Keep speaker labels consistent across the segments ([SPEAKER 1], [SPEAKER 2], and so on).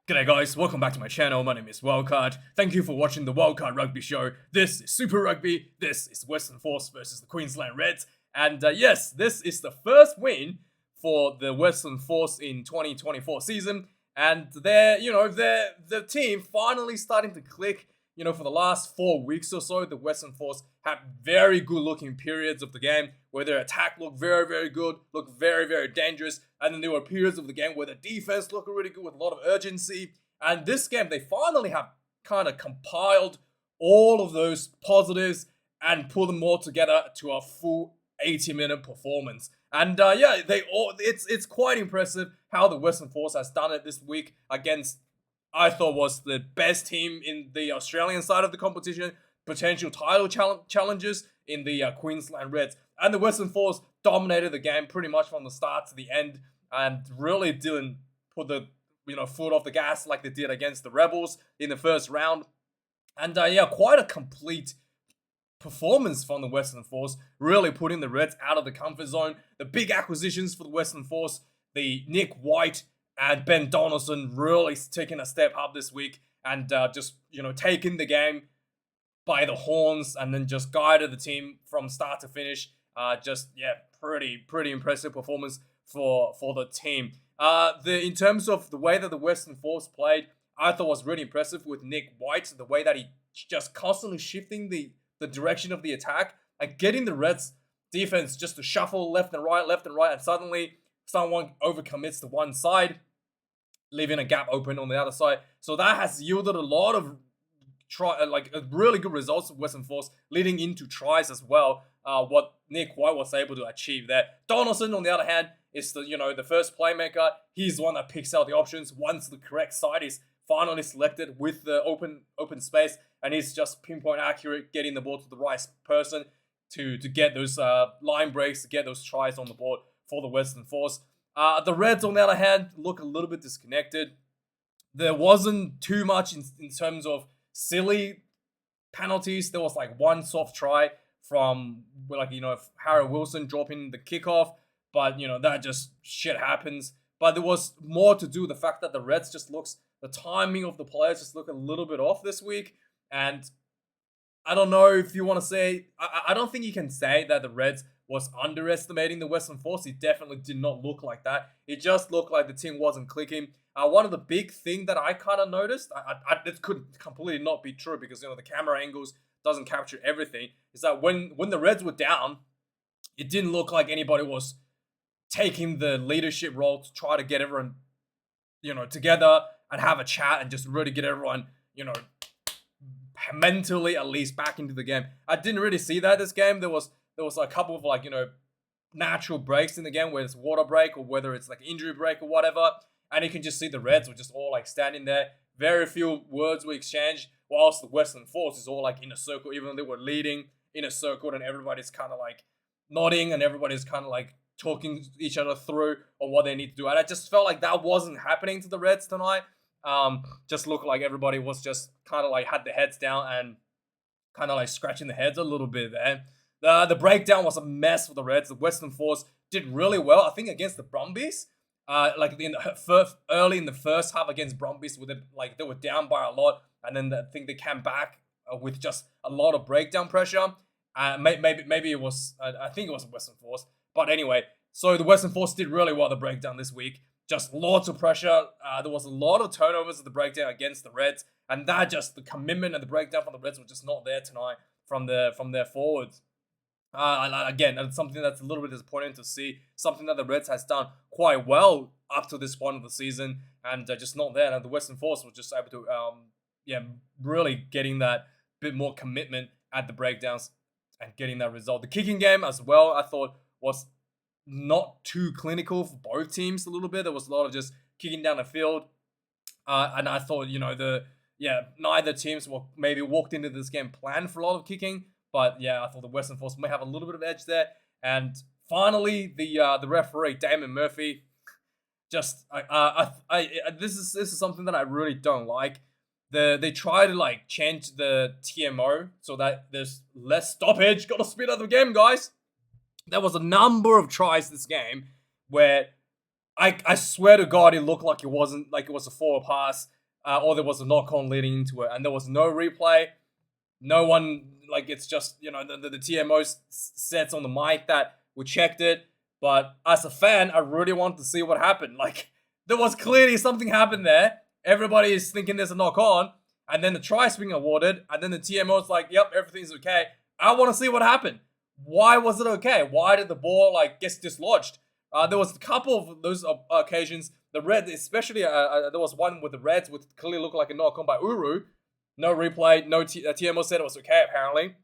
[SPEAKER 1] G'day guys, welcome back to my channel. My name is Wildkard. Thank you for watching the Wildkard Rugby Show. This is Super Rugby. This is Western Force versus the Queensland Reds. And yes, this is the first win for the Western Force in 2024 season. And the team finally starting to click. For the last 4 weeks or so, the Western Force had very good looking periods of the game where their attack looked very, very good, looked very, very dangerous. And then there were periods of the game where the defense looked really good with a lot of urgency. And this game, they finally have kind of compiled all of those positives and put them all together to a full 80-minute performance. And it's quite impressive how the Western Force has done it this week against, I thought, was the best team in the Australian side of the competition, potential title challenges in the Queensland Reds. And the Western Force dominated the game pretty much from the start to the end and really didn't put the foot off the gas like they did against the Rebels in the first round. And quite a complete performance from the Western Force, really putting the Reds out of the comfort zone. The big acquisitions for the Western Force, the Nick White and Ben Donaldson really taking a step up this week and just taking the game by the horns and then just guided the team from start to finish. Pretty impressive performance for the team. In terms of the way that the Western Force played, I thought was really impressive with Nick White, the way that he just constantly shifting the direction of the attack and getting the Reds defense just to shuffle left and right, and suddenly someone overcommits to one side, leaving a gap open on the other side. So that has yielded a lot of really good results of Western Force, leading into tries as well. What Nick White was able to achieve there. Donaldson, on the other hand, is the first playmaker. He's the one that picks out the options once the correct side is finally selected with the open space, and he's just pinpoint accurate, getting the ball to the right person to get those line breaks, to get those tries on the board for the Western Force. The Reds, on the other hand, look a little bit disconnected. There wasn't too much in terms of silly penalties. There was one soft try from Harry Wilson dropping the kickoff, but that just shit happens. But there was more to do with the fact that the Reds the timing of the players just look a little bit off this week. And I don't know if you want to say, I don't think you can say that the Reds was underestimating the Western Force. It definitely did not look like that. It just looked like the team wasn't clicking. One of the big thing that I kind of noticed, it could completely not be true because the camera angles doesn't capture everything, is that when the Reds were down, it didn't look like anybody was taking the leadership role to try to get everyone together and have a chat and just really get everyone mentally at least back into the game. I didn't really see that this game. There was a couple of natural breaks in the game, whether it's water break or whether it's injury break or whatever, and you can just see the Reds were just all standing there. Very few words were exchanged, whilst the Western Force is all in a circle, even though they were leading in a circle, and everybody's kind of nodding and everybody's kind of talking each other through on what they need to do. And I just felt like that wasn't happening to the Reds tonight. Just looked like everybody was just kind of had their heads down and kind of scratching their heads a little bit there. The breakdown was a mess for the Reds. The Western Force did really well, I think, against the Brumbies. Early in the first half against Brumbies, they were down by a lot, and then I think they came back with just a lot of breakdown pressure. Maybe it was, I think it was Western Force, but anyway. So the Western Force did really well the breakdown this week. Just lots of pressure. There was a lot of turnovers at the breakdown against the Reds, and the commitment and the breakdown from the Reds were just not there tonight from their forwards. Again, it's something that's a little bit disappointing to see. Something that the Reds has done quite well up to this point of the season, and just not there. And the Western Force was just able to, really getting that bit more commitment at the breakdowns and getting that result. The kicking game as well, I thought, was not too clinical for both teams a little bit. There was a lot of just kicking down the field. And I thought, neither teams maybe walked into this game planned for a lot of kicking. But yeah, I thought the Western Force may have a little bit of edge there. And finally, the referee, Damon Murphy, just this is something that I really don't like. They try to change the TMO so that there's less stoppage. Got to speed up the game, guys. There was a number of tries this game where I swear to God, it looked like it wasn't, like it was a forward pass, or there was a knock on leading into it, and there was no replay. No one, like, it's just, the TMO says on the mic that we checked it, but as a fan, I really want to see what happened. Like, there was clearly something happened there. Everybody is thinking there's a knock on, and then the try's being awarded, and then the TMO's like, yep, everything's okay. I want to see what happened. Why was it okay? Why did the ball, like, get dislodged? There was a couple of those occasions. The Reds, especially, there was one with the Reds, which clearly looked like a knock on by Uru. No replay, no TMO said it was okay, apparently.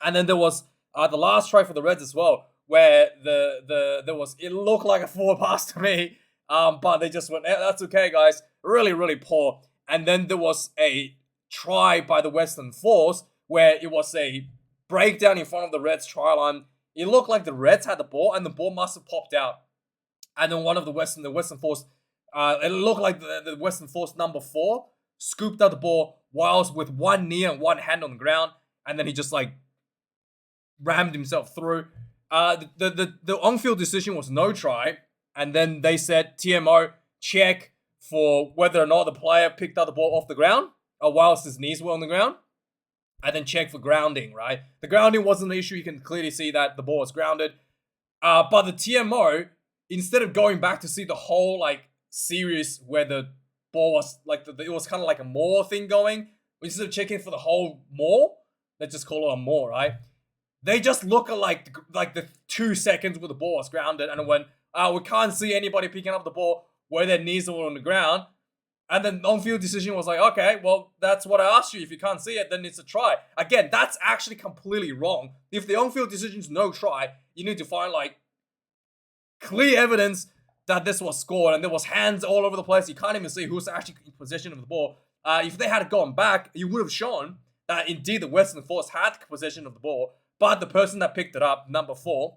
[SPEAKER 1] And then there was the last try for the Reds as well, where it looked like a forward pass to me, but they just went, that's okay, guys. Really, really poor. And then there was a try by the Western Force, where it was a breakdown in front of the Reds try line. It looked like the Reds had the ball, and the ball must have popped out. And then one of the Western Force, it looked like the Western Force number 4 scooped out the ball whilst with one knee and one hand on the ground, and then he just like rammed himself through. The on-field decision was no try, and then they said TMO check for whether or not the player picked up the ball off the ground or whilst his knees were on the ground, and then check for grounding, right? The grounding wasn't an issue. You can clearly see that the ball was grounded. But the TMO, instead of going back to see the whole like series where the ball was like, it was kind of like a more thing going, instead of checking for the whole more, let's just call it a more, right? They just look at like the 2 seconds where the ball was grounded, and it went, we can't see anybody picking up the ball where their knees were on the ground. And then on-field decision was like, okay, well, that's what I asked you. If you can't see it, then it's a try. Again, that's actually completely wrong. If the on-field decision is no try, you need to find like clear evidence that this was scored, and there was hands all over the place. You can't even see who's actually in possession of the ball. If they had gone back, you would have shown that indeed the Western Force had possession of the ball, but the person that picked it up, number 4,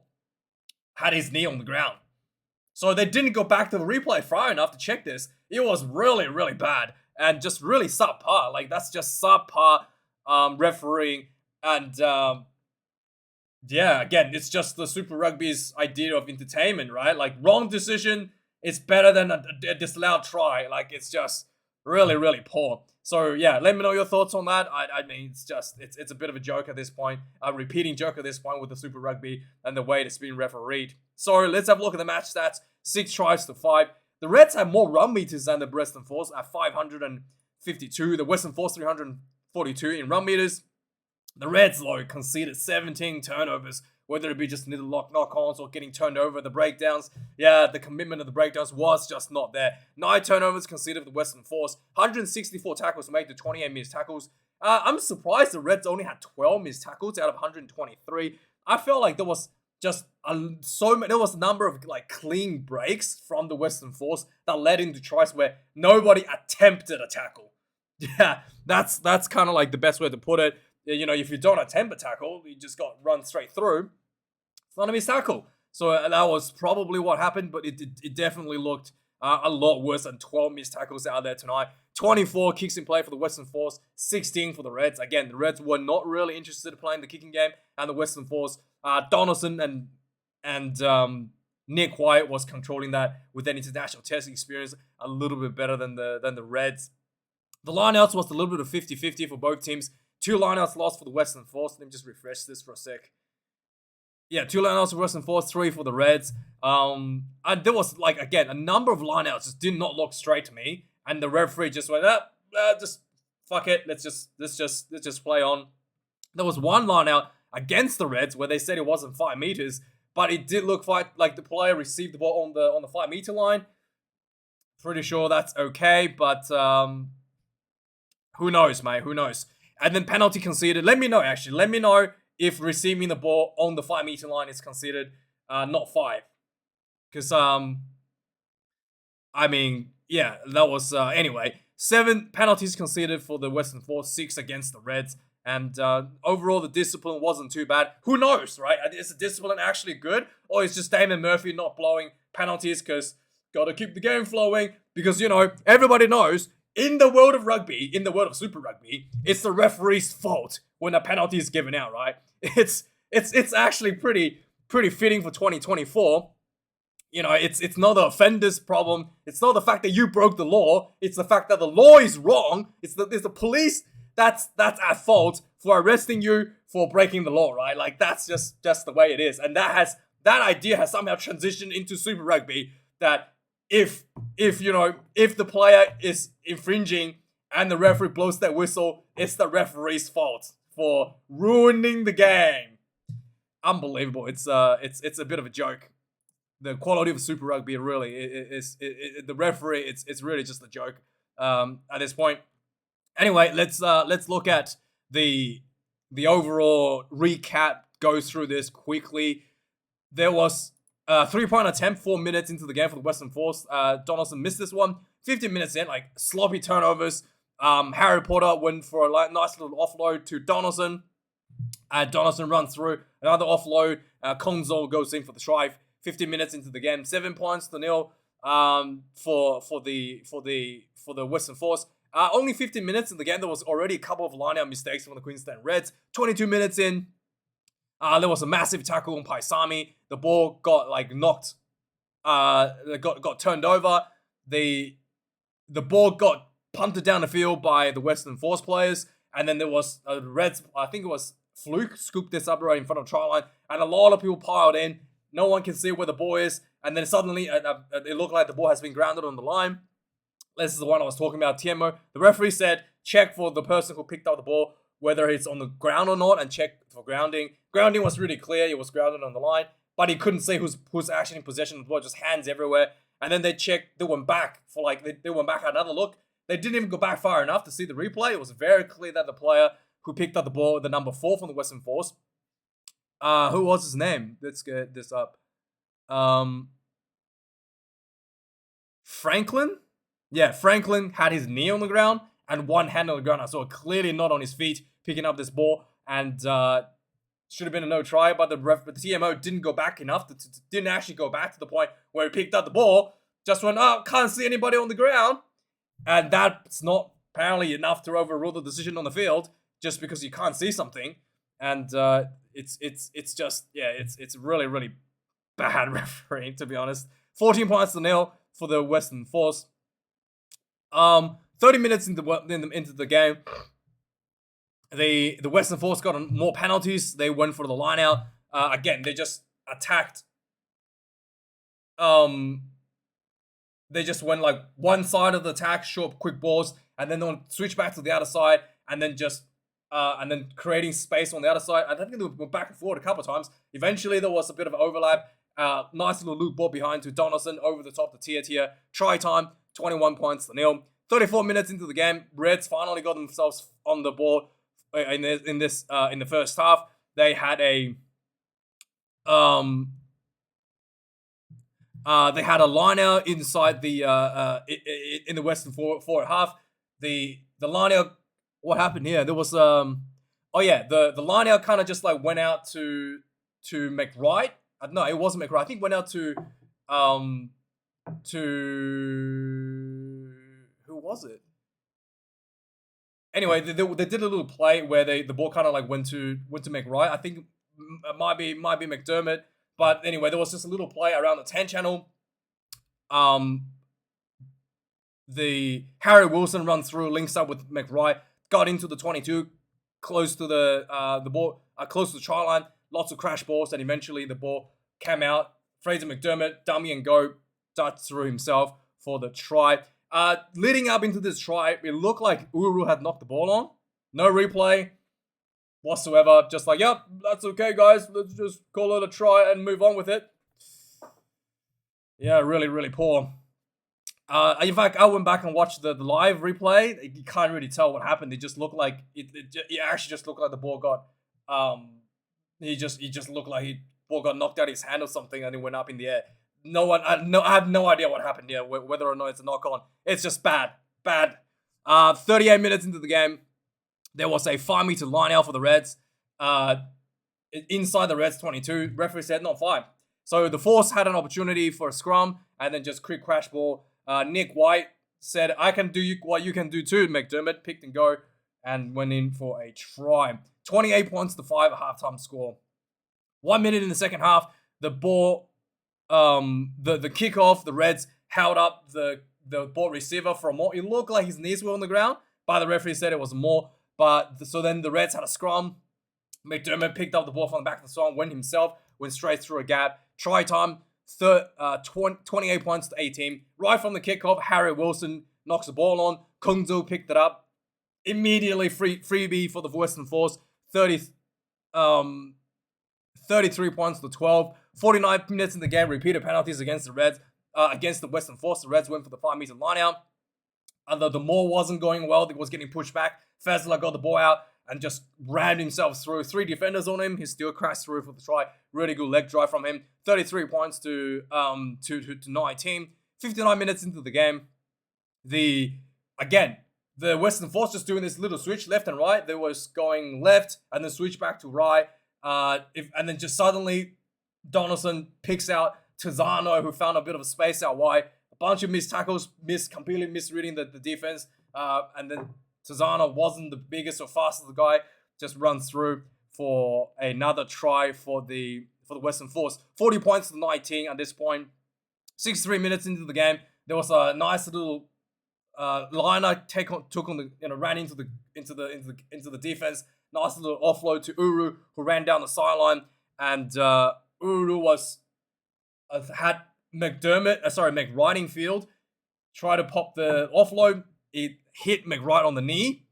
[SPEAKER 1] had his knee on the ground. So they didn't go back to the replay far enough to check this. It was really, really bad and just really subpar. Like, that's just subpar refereeing. And yeah, again, it's just the Super Rugby's idea of entertainment, right? Like, wrong decision is better than a disallowed try. Like, it's just really, really poor. So yeah, let me know your thoughts on that. I mean, it's a bit of a joke at this point, a repeating joke at this point with the Super Rugby and the way it's been refereed. So let's have a look at the match stats. 6 tries to 5. The Reds have more run meters than the Western Force at 552. The Western Force 342 in run meters. The Reds, though, conceded 17 turnovers, whether it be just little knock-ons or getting turned over. The breakdowns, yeah, the commitment of the breakdowns was just not there. 9 turnovers conceded for the Western Force. 164 tackles made to 28 missed tackles. I'm surprised the Reds only had 12 missed tackles out of 123. I felt like there was just there was a number of like clean breaks from the Western Force that led into tries where nobody attempted a tackle. Yeah, that's kind of like the best way to put it. You know, if you don't attempt a tackle, you just got run straight through. It's not a missed tackle. So that was probably what happened, but it definitely looked a lot worse than 12 missed tackles out there tonight. 24 kicks in play for the Western Force, 16 for the Reds. Again, the Reds were not really interested in playing the kicking game, and the Western Force, Donaldson and Nick White was controlling that with an international testing experience a little bit better than the Reds. The lineouts was a little bit of 50-50 for both teams. 2 lineouts lost for the Western Force. Let me just refresh this for a sec. Yeah, 2 lineouts for Western Force, 3 for the Reds. And there was, like, again, a number of lineouts just did not look straight to me. And the referee just went, just fuck it. Let's just play on. There was one lineout against the Reds where they said it wasn't 5 meters, but it did look like the player received the ball on the 5 meter line. Pretty sure that's okay, but who knows, mate? Who knows? And then penalty conceded. Let me know, actually. Let me know if receiving the ball on the 5 meter line is considered not 5. Because, I mean, yeah, that was, anyway. 7 penalties conceded for the Western Force, 6 against the Reds. And overall, the discipline wasn't too bad. Who knows, right? Is the discipline actually good? Or is just Damon Murphy not blowing penalties because got to keep the game flowing? Because, you know, everybody knows in the world of rugby, in the world of Super Rugby, it's the referee's fault when a penalty is given out, right? It's actually pretty fitting for 2024. it's not the offender's problem. It's not the fact that you broke the law. It's the fact that the law is wrong. It's the police that's at fault for arresting you for breaking the law, right? Like that's just the way it is. And that idea has somehow transitioned into Super Rugby that if the player is infringing and the referee blows that whistle, it's the referee's fault for ruining the game. Unbelievable. It's a bit of a joke. The quality of Super Rugby really is the referee. It's really just a joke at this point. Anyway, let's look at the overall recap. Go through this quickly. There was a 3-point attempt 4 minutes into the game for the Western Force. Donaldson missed this one. 15 minutes in, like sloppy turnovers. Harry Potter went for a nice little offload to Donaldson. Donaldson runs through another offload. Konzo goes in for the try. 15 minutes into the game, 7 points to nil for the Western Force. Only 15 minutes in the game, there was already a couple of line-out mistakes from the Queensland Reds. 22 minutes in, there was a massive tackle on Paisami. The ball got knocked, got turned over. The ball got punted down the field by the Western Force players, and then there was the Reds. I think it was Fluke scooped this up right in front of the try line, and a lot of people piled in. No one can see where the ball is. And then suddenly, it looked like the ball has been grounded on the line. This is the one I was talking about, TMO. The referee said, check for the person who picked up the ball, whether it's on the ground or not, and check for grounding. Grounding was really clear. It was grounded on the line. But he couldn't say who's actually in possession of the ball, just hands everywhere. And then they checked, they went back for they went back at another look. They didn't even go back far enough to see the replay. It was very clear that the player who picked up the ball, the number 4 from the Western Force, who was his name? Let's get this up. Franklin? Yeah, Franklin had his knee on the ground and one hand on the ground. I saw clearly not on his feet picking up this ball, and should have been a no try, but the TMO didn't go back enough, didn't actually go back to the point where he picked up the ball, just went, can't see anybody on the ground, and that's not apparently enough to overrule the decision on the field, just because you can't see something. And it's really, really bad refereeing, to be honest. 14 points to nil for the Western Force. 30 minutes into the game, the Western Force got more penalties. They went for the line out. Again, they just attacked. They just went one side of the attack, short, quick balls, and then they'll switch back to the other side, and then creating space on the other side. I think they went back and forward a couple of times. Eventually, there was a bit of overlap. Nice little loop ball behind to Donaldson over the top to Tia. Try time, 21 points to nil. 34 minutes into the game, Reds finally got themselves on the board in the first half. They had a line out inside the in the Western forward half. The line out. What happened here? There was the line out kind of just went out to McWright. No, it wasn't McWright. I think it went out to who was it? Anyway, they did a little play where the ball kind of went to McWright. I think it might be McDermott. But anyway, there was just a little play around the 10 channel. The Harry Wilson run through, links up with McWright, got into the 22, close to the ball, close to the try line. Lots of crash balls, and eventually the ball came out. Fraser McDermott, dummy and go, darts through himself for the try. Leading up into this try, it looked like Uru had knocked the ball on. No replay whatsoever. Just yep, that's okay, guys. Let's just call it a try and move on with it. Yeah, really, really poor. In fact, I went back and watched the live replay. You can't really tell what happened. It just looked like it actually just looked like the ball got he just looked like ball got knocked out of his hand or something, and it went up in the air. I have no idea what happened here, whether or not it's a knock on. It's just bad. 38 minutes into the game, there was a 5-meter line out for the Reds. Inside the Reds 22, referee said not 5. So the Force had an opportunity for a scrum, and then just quick crash ball. Nick White said, I can do what you can do too. McDermott picked and go and went in for a try. 28 points to 5 at halftime score. 1 minute in the second half, the ball the kickoff, the Reds held up the ball receiver for a more. It looked like his knees were on the ground, but the referee said it was more. But so then the Reds had a scrum. McDermott picked up the ball from the back of the scrum, went straight through a gap. Try time, 28 points to 18. Right from the kickoff, Harry Wilson knocks the ball on. Kungzu picked it up. Immediately freebie for the Western Force, 33 points to 12. 49 minutes in the game, repeated penalties against the Reds, against the Western Force. The Reds went for the 5-meter line out. Although the maul wasn't going well, it was getting pushed back. Fazler got the ball out and just rammed himself through. 3 defenders on him. He still crashed through for the try. Really good leg drive from him. 33 points to 19. 59 minutes into the game. The Western Force just doing this little switch left and right. They was going left and then switch back to right. And then just suddenly Donaldson picks out Tizano, who found a bit of a space out wide. A bunch of missed tackles, completely misreading the defense. And then Tizano wasn't the biggest or fastest guy. Just runs through for another try for the Western Force. 40 points to 19 at this point. 63 minutes into the game, there was a nice little liner ran into the defense. Nice little offload to Uru, who ran down the sideline, and Uru had McRidingfield try to pop the offload. It hit McWright on the knee.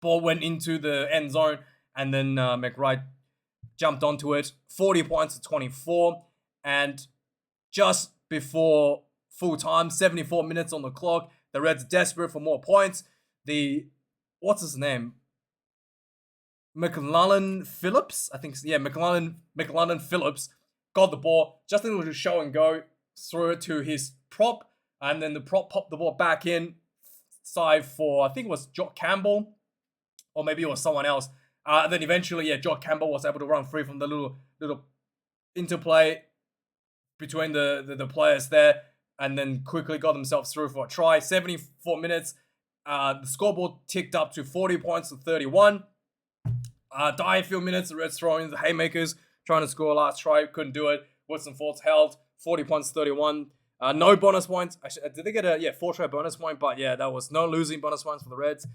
[SPEAKER 1] Ball went into the end zone, and then McWright jumped onto it. 40 points to 24, and just before full time, 74 minutes on the clock. The Reds desperate for more points. What's his name? McLellan Phillips, I think. Yeah, McLellan Phillips got the ball, just a little show and go, threw it to his prop, and then the prop popped the ball back in side for, I think it was Jock Campbell, or maybe it was someone else. And then eventually, Jock Campbell was able to run free from the little interplay between the players there, and then quickly got themselves through for a try. 74 minutes. The scoreboard ticked up to 40 points to 31. Dying few minutes, the Reds throwing the haymakers, trying to score a last try, couldn't do it. Western Force held, 40 points to 31. No bonus points. Actually, did they get a 4-try bonus point? But that was no losing bonus points for the Reds.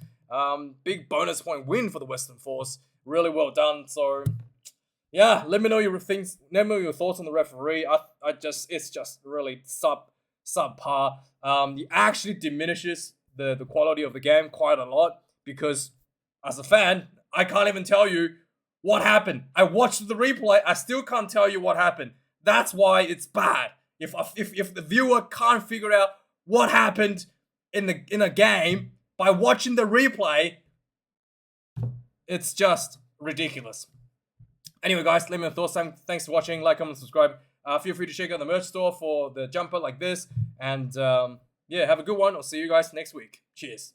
[SPEAKER 1] Big bonus point win for the Western Force. Really well done. So let me know your things. Let me know your thoughts on the referee. It's just really subpar. It actually diminishes the quality of the game quite a lot, because as a fan, I can't even tell you what happened. I watched the replay. I still can't tell you what happened. That's why it's bad. If the viewer can't figure out what happened in a game by watching the replay, it's just ridiculous. Anyway, guys, let me know your thoughts. Thanks for watching. Like, comment, subscribe. Feel free to check out the merch store for the jumper like this. And have a good one. I'll see you guys next week. Cheers.